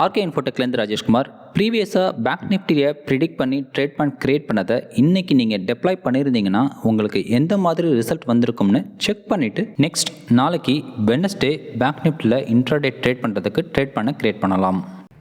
RK இன்ஃபோடெக்லேருந்து Rajeshkumar. ப்ரீவியஸாக bank நிஃப்டியை predict பண்ணி ட்ரேட் கிரியேட் பண்ணதை இன்றைக்கி நீங்கள் டெப்ளாய் பண்ணியிருந்தீங்கன்னா உங்களுக்கு எந்த மாதிரி ரிசல்ட் வந்திருக்கும்னு செக் பண்ணிவிட்டு நெக்ஸ்ட் நாளைக்கு வெட்னஸ்டே பேங்க் நிஃப்டியில் இன்ட்ராடே ட்ரேட் பண்ணுறதுக்கு கிரியேட் பண்ணலாம்.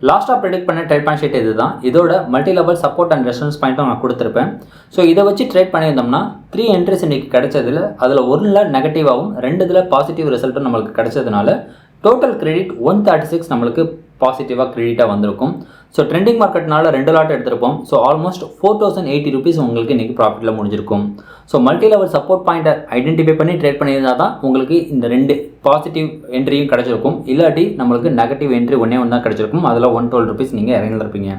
லாஸ்ட்டாக ப்ரெடிக்ட் பண்ண ட்ரேட் பாயிண்ட் ஷீட் இது தான். இதோட multi level support and resistance பாயிண்ட்டும் நான் கொடுத்துருப்பேன். ஸோ இதை வச்சு ட்ரேட் பண்ணியிருந்தோம்னா 3 என்ட்ரிஸ் இன்றைக்கி கிடைச்சதில் அதில் 1 நெகட்டிவாகவும் 2 பாசிட்டிவ் ரிசல்ட்டும் நம்மளுக்கு கிடைச்சதுனால டோட்டல் கிரெடிட் 136 நம்மளுக்கு பாசிட்டிவாக கிரெடிட்டாக வந்திருக்கும். ஸோ ட்ரெண்டிங் மார்க்கெட்னால 2 லாட் எடுத்திருப்போம். ஸோ ஆல்மோஸ்ட் 4080 ருபீஸ் உங்களுக்கு இன்றைக்கி ப்ராஃபிட்டில் முடிஞ்சிருக்கும். ஸோ மல்டி லெவல் சப்போர்ட் பாயிண்ட்டை ஐடென்டிஃபை பண்ணி ட்ரேட் பண்ணியிருந்தால் தான் உங்களுக்கு இந்த 2 பாசிட்டிவ் என்ட்ரியும் கிடச்சிருக்கும். இல்லாட்டி நம்மளுக்கு நெகட்டிவ் என்ட்ரி ஒன்றே தான் கிடச்சிருக்கும். அதில் 112 ருபீஸ் நீங்கள் இறங்கியிருப்பீங்க.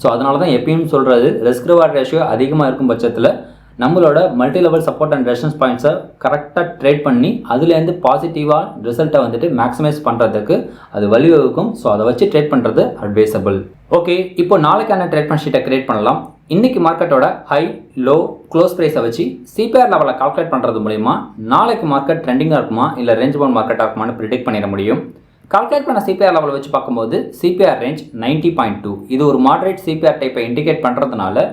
ஸோ அதனால தான் எப்பயும் சொல்கிறது, ரிஸ்க் ரிவார்ட் ரேஷியோ அதிகமாக இருக்கும் பட்சத்தில் நம்மளோட multi level support and resistance பாயிண்ட்ஸை கரெக்டாக ட்ரேட் பண்ணி அதுலேருந்து பாசிட்டிவாக ரிசல்ட்டை வந்துட்டு மேக்ஸிமைஸ் பண்ணுறதுக்கு அது வழிவகுக்கும். ஸோ அதை வச்சு ட்ரேட் பண்ணுறது அட்வைசபிள். ஓகே, இப்போ நாளைக்கான ட்ரேட் பண்ண ஷீட்டை கிரியேட் பண்ணலாம். இன்றைக்கி மார்க்கெட்டோட ஹை லோ க்ளோஸ் ப்ரைஸை வச்சு சிபிஆர் லெவலில் கால்குலேட் பண்ணுறது மூலிமா நாளைக்கு மார்க்கெட் ட்ரெண்டிங்காக இருக்குமா இல்லை ரேஞ்ச் பவுண்ட் மார்க்கெட்டாக இருக்குமான்னு ப்ரிடிக்ட் பண்ணிட முடியும். கால்குலேட் பண்ண சிபிஆர் லெவலை வச்சு பார்க்கும்போது சிபிஆர் ரேஞ்ச் 90.2 இது ஒரு மாடரேட் சிபிஆர் டைப்பை இண்டிகேட் பண்ணுறதுனால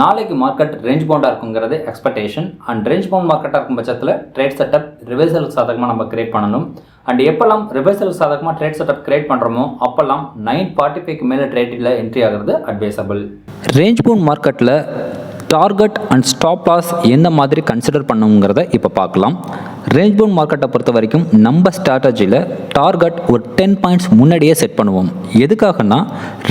நாளைக்கு மார்க்கெட் ரேஞ்ச் பவுண்டாக இருக்குங்கிறது எக்ஸ்பெக்டேஷன். அண்ட் ரேஞ்ச் பவுண்ட் மார்க்கெட்டாக இருக்கும் பட்சத்தில் ட்ரேட் செட்டப் ரிவர்சலுக்கு சாதகமாக நம்ம கிரியேட் பண்ணணும். அண்ட் எப்போல்லாம் ரிவர்சலுக்கு சாதகமாக ட்ரேட் செட்டப் கிரியேட் பண்ணுறோமோ அப்போல்லாம் 945க்கு மேலே ட்ரேட்டில் என்ட்ரி ஆகிறது அட்வைசபிள். ரேஞ்ச் பவுண்ட் மார்க்கெட்டில் டார்கெட் அண்ட் ஸ்டாப் லாஸ் எந்த மாதிரி கன்சிடர் பண்ணுங்கிறத இப்போ பார்க்கலாம். ரேஞ்ச் பவுண்ட் மார்க்கெட்டை பொறுத்த வரைக்கும் நம்ம ஸ்ட்ராட்டஜியில் டார்கெட் ஒரு 10 பாயிண்ட்ஸ் முன்னாடியே செட் பண்ணுவோம். எதுக்காகனா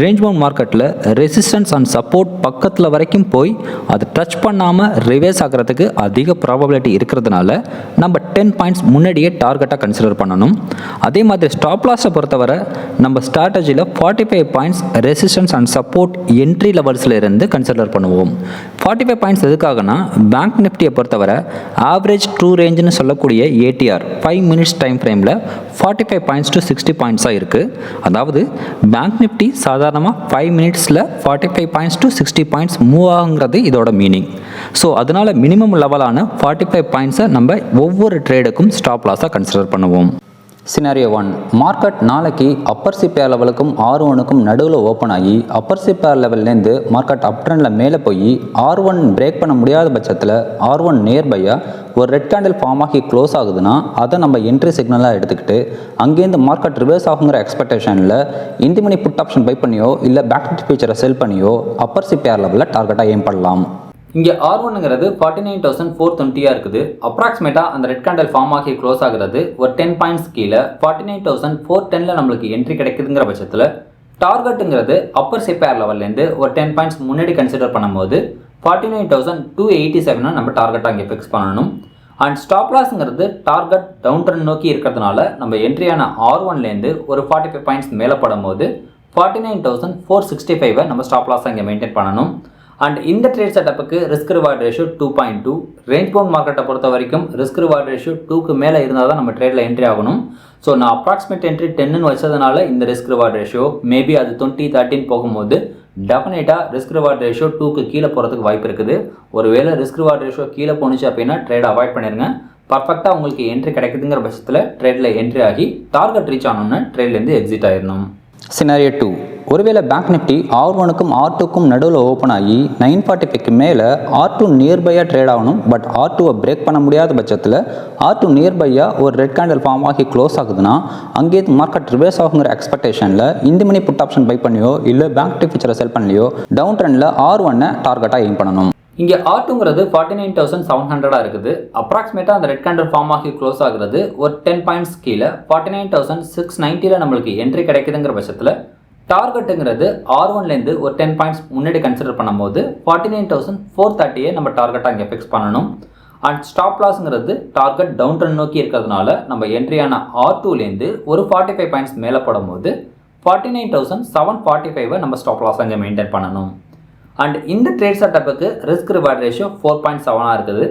ரேஞ்ச் பவுண்ட் மார்க்கெட்டில் ரெசிஸ்டன்ஸ் அண்ட் சப்போர்ட் பக்கத்தில் வரைக்கும் போய் அது டச் பண்ணாமல் ரிவர்ஸ் ஆகிறதுக்கு அதிக ப்ராபபிலிட்டி இருக்கிறதுனால நம்ம 10 பாயிண்ட்ஸ் முன்னாடியே டார்கெட்டாக கன்சிடர் பண்ணணும். அதே மாதிரி ஸ்டாப் லாஸை பொறுத்தவரை நம்ம ஸ்ட்ராட்டஜியில் 45 points resistance and support entry லெவல்ஸில் இருந்து கன்சிடர் பண்ணுவோம். 45 பாயிண்ட்ஸ் எதுக்காகனா பேங்க் நிஃப்டியை பொறுத்தவரை ஆவரேஜ் ட்ரூ ரேஞ்சுன்னு சொல்லக்கூடிய ஏடிஆர் 5 மினிட்ஸ் டைம் ஃப்ரேமில் 45 பாயிண்ட்ஸ் டு 60 பாயிண்ட்ஸாக இருக்குது. அதாவது பேங்க் நிஃப்டி சாதாரணமாக 5 மினிட்ஸில் 45 பாயிண்ட்ஸ் டு 60 பாயிண்ட்ஸ் மூவ் ஆகுங்கிறது இதோட மீனிங். ஸோ அதனால் மினிமம் லெவலான 45 பாயிண்ட்ஸை நம்ம ஒவ்வொரு ட்ரேடுக்கும் ஸ்டாப் லாஸாக கன்சிடர் பண்ணுவோம். சினாரியோ 1, மார்க்கெட் நாளைக்கு அப்பர் சிபிஆர் லெவலுக்கும் R1க்கும் நடுவில் ஓப்பன் ஆகி அப்பர் சிபிஆர் லெவல்லேருந்து மார்க்கெட் அப் ட்ரெண்டில் மேலே போய் R1 பிரேக் பண்ண முடியாத பட்சத்தில் R1 நியர்பையாக ஒரு ரெட் கேண்டில் ஃபார்ம் ஆகி க்ளோஸ் ஆகுதுன்னா அதை நம்ம என்ட்ரி சிக்னலாக எடுத்துக்கிட்டு அங்கேருந்து மார்க்கெட் ரிவர்ஸ் ஆகுங்கிற எக்ஸ்பெக்டேஷனில் இந்த மணி புட் ஆப்ஷன் பை பண்ணியோ இல்லை பேக் நிஃப்டி ஃபியூச்சரை செல் பண்ணியோ அப்பர் சிபிஆர் லெவலில் டார்கெட்டாக எய்ம் பண்ணலாம். இங்கே R1ங்கிறது 49,420 இருக்குது. அப்ராக்சிமேட்டாக அந்த ரெட் கேண்டில் ஃபார்ம் ஆகி க்ளோஸ் ஆகிறது ஒரு 10 பாயிண்ட்ஸ் கீழே 49,410 நம்மளுக்கு என்ட்ரி கிடைக்குதுங்கிற பட்சத்தில் டார்கெட்டுங்கிறது அப்பர் சிபிஆர் லெவல்லேருந்து ஒரு 10 பாயிண்ட்ஸ் முன்னாடி கன்சிடர் பண்ணும்போது 49,287 நம்ம டார்கெட்டாக இங்கே ஃபிக்ஸ் பண்ணணும். அண்ட் ஸ்டாப் லாஸ்ங்கிறது டார்கெட் டவுன் ட்ரெண்ட் நோக்கி இருக்கிறதுனால நம்ம என்ட்ரியான R1லேருந்து ஒரு 45 பாயிண்ட்ஸ் மேலே படும்போது 49,465 நம்ம ஸ்டாப் லாஸாக இங்கே மெயின்டைன் பண்ணணும். அண்ட் இந்த ட்ரேட் செட்டப்புக்கு risk reward ratio 2.2. Range bound மார்க்கெட்டை பொறுத்த வரைக்கும் ரிஸ்க் ரிவார்ட் ரேஷியோ 2க்கு மேலே இருந்தால் தான் நம்ம ட்ரேடில் என்ட்ரி ஆகணும். ஸோ நான் அப்ராக்சிமேட் என்ட்ரி 10ன்னு வச்சதுனால இந்த ரிஸ்க் ரிவார்ட் ரேஷியோ மேபி அது 20-13 போகும்போது டெஃபினட்டாக ரிஸ்க் ரிவார்ட் ரேஷியோ 2க்கு கீழே போகிறதுக்கு வாய்ப்பு இருக்குது. ஒருவேளை ரிஸ்க் ரிவார்ட் ரேஷியோ கீழே போணுச்சு அப்படின்னா ட்ரேட் அவாய்ட் பண்ணிடுங்க. பர்ஃபெக்டாக உங்களுக்கு என்ட்ரி கிடைக்குதுங்கிற பட்சத்தில் ட்ரேடில் என்ட்ரி ஆகி டார்கெட் ரீச் ஆனோம்னா ட்ரேட்லேருந்து எக்ஸிட் ஆயிடணும். சினாரியோ 2, ஒருவேளை பேங்க் நிஃப்டி R1க்கும் R2க்கும் நடுவில் ஓப்பன் ஆகி 945க்கு மேலே R2 நியர்பையாக ட்ரேட் ஆகணும். பட் R2வை பிரேக் பண்ண முடியாத பட்சத்தில் R2 நியர்பையாக ஒரு ரெட் கேண்டில் ஃபார்ம் ஆகி க்ளோஸ் ஆகுதுன்னா அங்கேயே மார்க்கெட் ரிவர்ஸ் ஆகுங்கிற எக்ஸ்பெக்டேஷனில் இந்த மணி புட் ஆப்ஷன் பை பண்ணியோ இல்லை பேங்க் நிஃப்டி ஃபியூச்சரை செல் பண்ணியோ டவுன் ட்ரெண்டில் R1 டார்கெட்டாக எய்ம் பண்ணணும். இங்கே R2ங்கிறது 49,700 இருக்குது. அப்ராக்சிமேட்டாக அந்த ரெட் கேண்டில் ஃபார்ம் ஆகி க்ளோஸ் ஆகுறது ஒரு 10 பாயிண்ட்ஸ் கீழே 49,690 நம்மளுக்கு என்ட்ரி கிடைக்குதுங்கிற பட்சத்தில் டார்கெட்டுங்கிறது R1லேருந்து ஒரு 10 பாயிண்ட்ஸ் முன்னாடி கன்சிடர் பண்ணும்போது 49,430 நம்ம டார்கெட்டாக இங்கே ஃபிக்ஸ் பண்ணணும். அண்ட் ஸ்டாப் லாஸ்ங்கிறது டார்கெட் டவுன் ட்ரெண்ட் நோக்கி இருக்கிறதுனால நம்ம என்ட்ரியான R2லேருந்து ஒரு 45 பாயிண்ட்ஸ் மேலே போடும்போது 49,745 நம்ம ஸ்டாப் லாஸ் அங்கே மெயின்டைன் பண்ணணும். அண்ட் இந்த ட்ரேட் செட்டப்புக்கு ரிஸ்க் ரிவார்ட் ரேஷியோ 4.7 இருக்குது.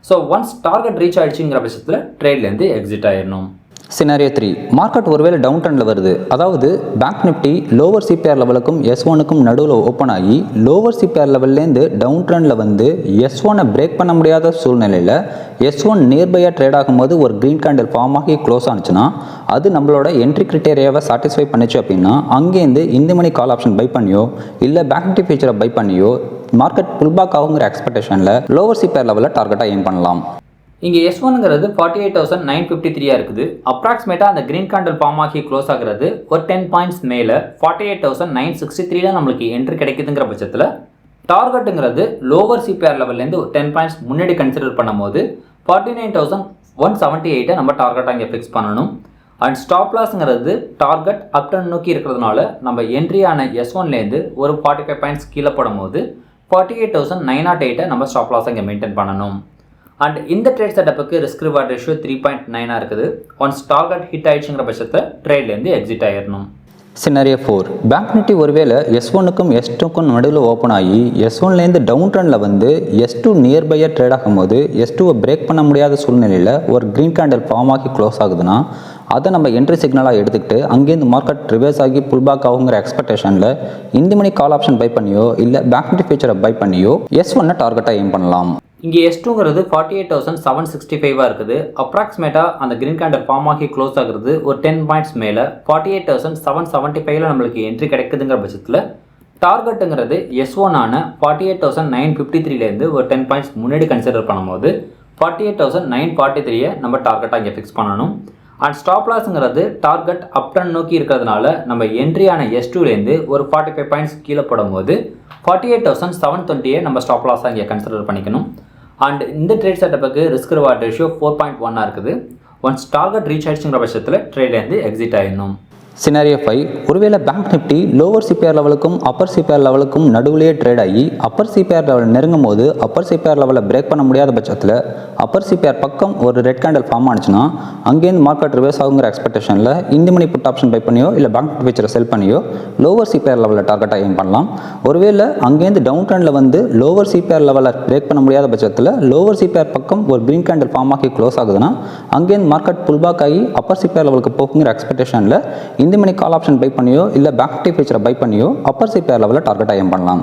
ஸோ ஒன்ஸ் டார்கெட் ரீச் ஆகிடுச்சுங்கிற பட்சத்தில் ட்ரேட்லேருந்து எக்ஸிட் ஆயிடணும். சினாரியோ 3, மார்க்கெட் ஒருவேளை டவுன் ட்ரெண்டில் வருது. அதாவது பேங்க் நிஃப்டி லோவர் சிபிஆர் லெவலுக்கும் S1க்கும் நடுவில் ஓப்பன் ஆகி லோவர் சிபிஆர் லெவல்லேருந்து டவுன் ட்ரெண்டில் வந்து S1 பிரேக் பண்ண முடியாத சூழ்நிலையில் S1 நியர்பையாக ட்ரேட் ஆகும்போது ஒரு க்ரீன் கேண்டில் ஃபார்ம் ஆகி க்ளோஸ் ஆனிச்சுன்னா அது நம்மளோட என்ட்ரி கிரிட்டேரியாவை சாட்டிஸ்ஃபை பண்ணிச்சு அப்படின்னா அங்கேருந்து இந்த மணி கால் ஆப்ஷன் பை பண்ணியோ இல்லை பேங்க் நிஃப்டி ஃபியூச்சரை பை பண்ணியோ மார்க்கெட் புல்பேக் ஆகுங்கிற எக்ஸ்பெக்டேஷனில் லோவர் சிபிஆர் லெவலில் டார்கெட்டாக எய்ம் பண்ணலாம். இங்கே S1ங்கிறது 48,953 இருக்குது. அப்ராக்சிமேட்டாக அந்த க்ரீன் கேண்டில் ஃபார்ம் ஆகி க்ளோஸ் ஆகிறது ஒரு 10 பாயிண்ட்ஸ் மேலே 48,963 நம்மளுக்கு என்ட்ரி கிடைக்குதுங்கிற பட்சத்தில் டார்கெட்டுங்கிறது லோவர் சிபிஆர் லெவல்லேருந்து ஒரு 10 பாயிண்ட்ஸ் முன்னாடி கன்சிடர் பண்ணும்போது 49,178 நம்ம டார்கெட்டாக இங்கே ஃபிக்ஸ் பண்ணணும். அண்ட் ஸ்டாப் லாஸ்ங்கிறது டார்கெட் அப் ட்ரெண்ட் நோக்கி இருக்கிறதுனால நம்ம என்ட்ரியான S1லேருந்து ஒரு 45 பாயிண்ட்ஸ் கீழே போடும்போது 48,908 நம்ம ஸ்டாப் லாஸ் இங்கே மெயின்டைன் பண்ணணும். அண்ட் இந்த ட்ரேட் செட்டப்புக்கு ரிஸ்க் ரிவார்ட் ரேஷியோ 3.9 இருக்குது. ஒன்ஸ் டார்கெட் ஹிட் ஆயிடுச்சுங்கிற பட்சத்தை ட்ரேட்லேருந்து எக்ஸிட் ஆயிடணும். சினாரியோ 4, பேங்க் நிஃப்டி ஒருவேளை S1க்கும் S2க்கும் நடுவில் ஓப்பன் ஆகி S1லேருந்து டவுன் ட்ரெண்டில் வந்து S2 நியர்பையாக ட்ரேட் ஆகும்போது S2வை பிரேக் பண்ண முடியாத சூழ்நிலையில் ஒரு க்ரீன் கேண்டில் ஃபார்ம் ஆகி க்ளோஸ் ஆகுதுன்னா அதை நம்ம என்ட்ரி சிக்னலாக எடுத்துக்கிட்டு அங்கேருந்து மார்க்கெட் ரிவர்ஸ் ஆகி புல்பேக் ஆகுங்கிற எக்ஸ்பெக்டேஷனில் இந்த மணி கால் ஆப்ஷன் பை பண்ணியோ இல்லை பேங்க் நிஃப்டி ஃபியூச்சரை பை பண்ணியோ S1 டார்கெட்டாக எய்ம் பண்ணலாம். இங்கே S2ங்கிறது 48,765 இருக்குது. அப்ராக்சிமேட்டாக அந்த க்ரீன் கேண்டில் ஃபார்ம் ஆகி க்ளோஸ் ஆகுறது ஒரு 10 பாயிண்ட்ஸ் மேலே 48,775 நம்மளுக்கு என்ட்ரி கிடைக்குதுங்கிற பட்சத்தில் டார்கெட்டுங்கிறது S1 48,953 ஒரு 10 பாயிண்ட்ஸ் முன்னாடி கன்சிடர் பண்ணும்போது 48,943 நம்ம டார்கெட்டாக இங்கே ஃபிக்ஸ் பண்ணணும். அண்ட் ஸ்டாப் லாஸ்ங்கிறது டார்கெட் அப் ட்ரெண்ட் நோக்கி இருக்கிறதுனால நம்ம என்ட்ரியான S2லேருந்து ஒரு 45 பாயிண்ட்ஸ் கீழே போடும்போது 48,720 நம்ம ஸ்டாப் லாஸாக இங்கே கன்சிடர் பண்ணிக்கணும். அண்ட் இந்த ட்ரேட் செட்டப்புக்கு ரிஸ்க் ரிவார்ட் ரேஷியோ 4.1 இருக்குது. ஒன்ஸ் டார்கெட் ரீச் ஆயிடுச்சுங்கிற பட்சத்தில் ட்ரேட்லேருந்து எக்ஸிட் ஆயிடணும். சினாரியோ 5, ஒருவேளை பேங்க் நிஃப்டி லோவர் சிபிஆர் லெவலுக்கும் அப்பர் சிபிஆர் லெவலுக்கும் நடுவிலேயே ட்ரேட் ஆகி அப்பர் சிபிஆர் லெவல் நெருங்கும் போது அப்பர் சிபிஆர் லெவலில் பிரேக் பண்ண முடியாத பட்சத்தில் அப்பர் சிபிஆர் பக்கம் ஒரு ரெட் கேண்டில் ஃபார்ம் ஆனிச்சுன்னா அங்கேருந்து மார்க்கெட் ரிவர்ஸ் ஆகுங்கிற எக்ஸ்பெக்டேஷனில் இந்த மணி புட் ஆப்ஷன் பை பண்ணியோ இல்லை பேங்க் ஃபியூச்சரை செல் பண்ணியோ லோவர் சிபிஆர் லெவலில் டார்கெட்டாக எய்ம் பண்ணலாம். ஒருவேளை அங்கேருந்து டவுன் ட்ரெண்டில் வந்து லோவர் சிபிஆர் லெவலில் பிரேக் பண்ண முடியாத பட்சத்தில் லோவர் சிபிஆர் பக்கம் ஒரு க்ரீன் கேண்டில் ஃபார்ம் ஆகி க்ளோஸ் ஆகுதுன்னா அங்கேருந்து மார்க்கெட் புல்பேக் ஆகி அப்பர் சிபிஆர் லெவலுக்கு போகுங்கிற எக்ஸ்பெக்டேஷனில் இந்த மணி கால் ஆப்ஷன் பை பண்ணியோ இல்லை பேங்க் நிஃப்டி ஃபியூச்சரை பை பண்ணியோ அப்பர் சிபிஆர் லெவலில் டார்கெட்டாக எய்ம் பண்ணலாம்.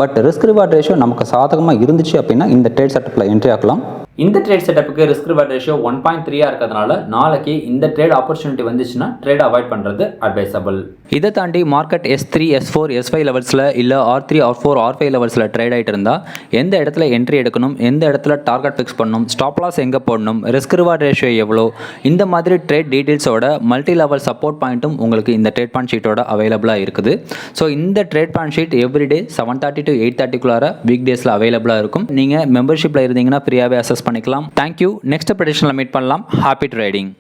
பட் ரிஸ்க் ரிவார்ட் ரேஷியோ நமக்கு சாதகமாக இருந்துச்சு அப்படின்னா இந்த ட்ரேட் செட்டப்பில் என்ட்ரி ஆகலாம். இந்த ட்ரேட் செட்டப்புக்கு ரிஸ்க் ரிவார்ட் ரேஷியோ 1.3 இருக்கிறதுனால நாளைக்கு இந்த ட்ரேட் ஆப்பர்ச்சுனிட்டி வந்துச்சுன்னா ட்ரேட் அவாய்ட் பண்ணுறது அட்வைசபிள். இதை தாண்டி மார்க்கெட் S3, S4, S5 லெவல்ஸில் இல்லை R3, R4, R5 லெவல்ஸில் ட்ரேட் ஆகிட்டு இருந்தால் எந்த இடத்துல என்ட்ரி எடுக்கணும், எந்த இடத்துல டார்கெட் ஃபிக்ஸ் பண்ணணும், ஸ்டாப் லாஸ் எங்கே போடணும், ரிஸ்க் ரிவார்ட் ரேஷியோ எவ்வளோ, இந்த மாதிரி ட்ரேட் டீட்டெயில்ஸோட மல்டி லெவல் சப்போர்ட் பாயிண்ட்டும் உங்களுக்கு இந்த ட்ரேட் பாயிண்ட் ஷீட்டோட அவைலபிளாக இருக்குது. ஸோ இந்த trade point sheet everyday 7:30 to 8:30 week டேஸில் அவைலபிளாக இருக்கும். நீங்கள் மெம்பர்ஷிப்பில் இருந்தீங்கன்னா ஃப்ரீயாகவே அசஸ் பண்ணிக்கலாம். தேங்க்யூ. நெக்ஸ்ட் ப்ரெடிக்ஷனில் மீட் பண்ணலாம். Happy trading.